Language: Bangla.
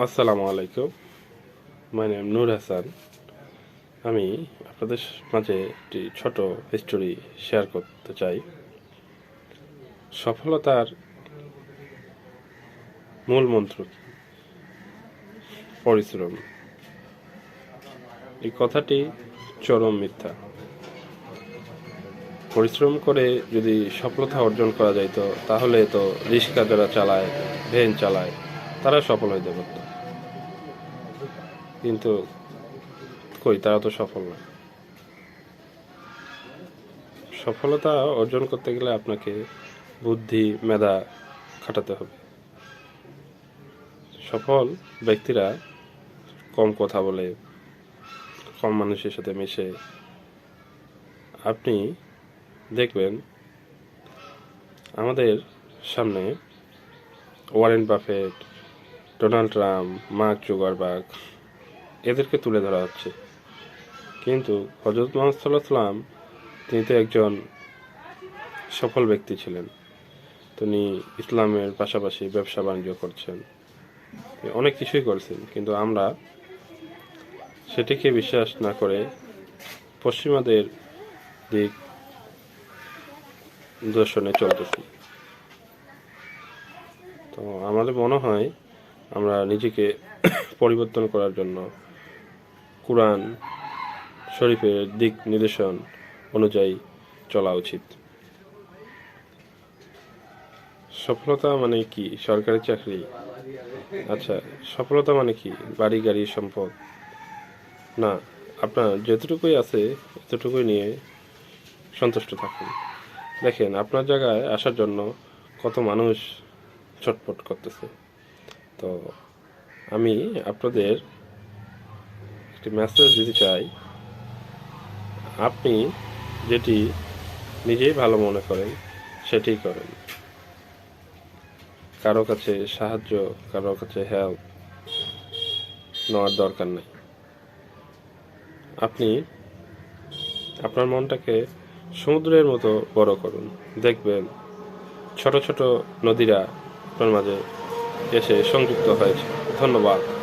আসসালামু আলাইকুম। মাই নেম নূর হাসান। আমি আপনাদের মাঝে একটি ছোট হিস্টোরি শেয়ার করতে চাই। সফলতার মূল মন্ত্র কি? পরিশ্রম। এই কথাটি চরম মিথ্যা। পরিশ্রম করে যদি সফলতা অর্জন করা যাইত, তাহলে তো রিক্সা যারা চালায়, ভ্যান চালায়, তারা সফল হইতে পারত। কিন্তু কই, তারা তো সফল না। সফলতা অর্জন করতে গেলে আপনাকে বুদ্ধি, মেধা খাটাতে হবে। সফল ব্যক্তিরা কম কথা বলে, কম মানুষের সাথে মিশে। আপনি দেখবেন আমাদের সামনে Warren Buffett, Donald Trump, mark Zuckerberg এদেরকে তুলে ধরা হচ্ছে। কিন্তু হযরত মুহাম্মদ সাল্লাল্লাহু আলাইহি ওয়াসাল্লাম তিনি তো একজন সফল ব্যক্তি ছিলেন। তিনি ইসলামের পাশাপাশি ব্যবসা বাণিজ্য করছেন, অনেক কিছুই করছেন। কিন্তু আমরা সেটিকে বিশ্বাস না করে পশ্চিমাদের দিক দর্শনে চলতেছি। তো আমাদের মনে হয় আমরা নিজেকে পরিবর্তন করার জন্য কুরআন শরীফের দিক নির্দেশন অনুযায়ী চলা উচিত। সফলতা মানে কি? সরকারি চাকরি? আচ্ছা, সফলতা মানে কি? বাড়ি, গাড়ি, সম্পদ? না, আপনার যতটুকুই আছে এতটুকুই নিয়ে সন্তুষ্ট থাকুন। দেখেন, আপনার জায়গায় আসার জন্য কত মানুষ ছটফট করতেছে। তো আমি আপনাদের একটি মেসেজ দিতে চাই। আপনি যেটি নিজেই ভালো মনে করেন সেটি করেন। কারো কাছে সাহায্য, কারো কাছে হেল্প নেওয়ার দরকার নেই। আপনি আপনার মনটাকে সমুদ্রের মতো বড় করুন। দেখবেন ছোট ছোট নদীরা আপনার মাঝে এসে সংযুক্ত হয়েছে। ধন্যবাদ।